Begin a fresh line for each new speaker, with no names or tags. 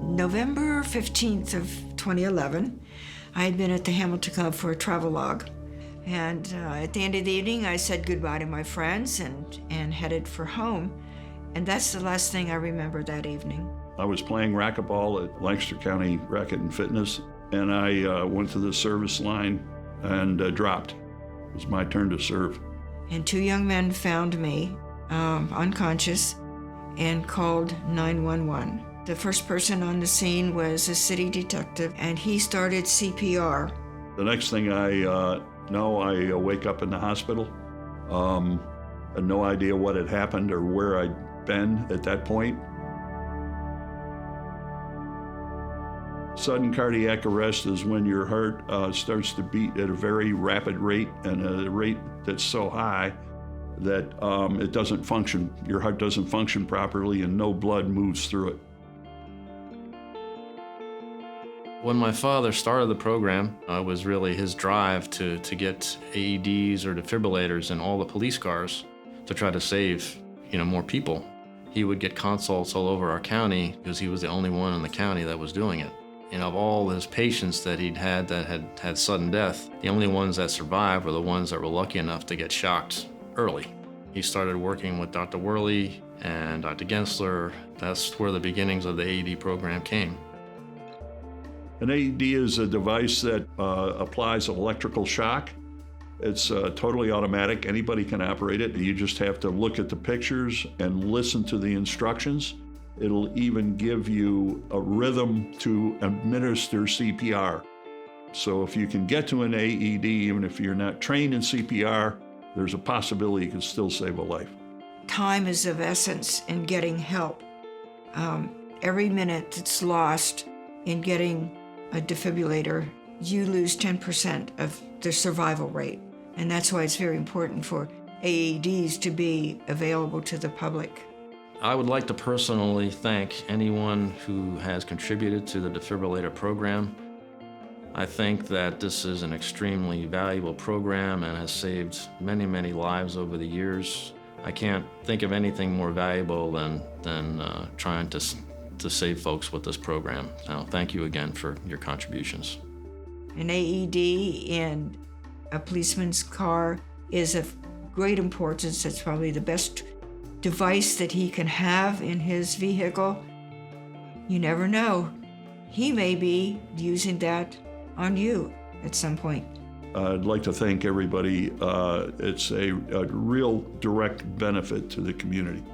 November 15th of 2011, I had been at the Hamilton Club for a travelogue. And at the end of the evening, I said goodbye to my friends and headed for home. And that's the last thing I remember that evening.
I was playing racquetball at Lancaster County Racket and Fitness, and I went to the service line and dropped. It was my turn to serve.
And two young men found me unconscious and called 911. The first person on the scene was a city detective, and he started CPR.
The next thing I know, I wake up in the hospital. Had no idea what had happened or where I'd been at that point. Sudden cardiac arrest is when your heart starts to beat at a very rapid rate, and a rate that's so high that it doesn't function. Your heart doesn't function properly and no blood moves through it.
When my father started the program, it was really his drive to get AEDs or defibrillators in all the police cars to try to save, more people. He would get consults all over our county because he was the only one in the county that was doing it. And of all his patients that he'd had that had sudden death, the only ones that survived were the ones that were lucky enough to get shocked early. He started working with Dr. Worley and Dr. Gensler. That's where the beginnings of the AED program came.
An AED is a device that applies electrical shock. It's totally automatic. Anybody can operate it. You just have to look at the pictures and listen to the instructions. It'll even give you a rhythm to administer CPR. So if you can get to an AED, even if you're not trained in CPR, there's a possibility you can still save a life.
Time is of essence in getting help. Every minute that's lost in getting a defibrillator, you lose 10% of the survival rate. And that's why it's very important for AEDs to be available to the public.
I would like to personally thank anyone who has contributed to the defibrillator program. I think that this is an extremely valuable program and has saved many, many lives over the years. I can't think of anything more valuable than trying to save folks with this program. So thank you again for your contributions.
An AED in a policeman's car is of great importance. It's probably the best device that he can have in his vehicle. You never know. He may be using that on you at some point.
I'd like to thank everybody. It's a real direct benefit to the community.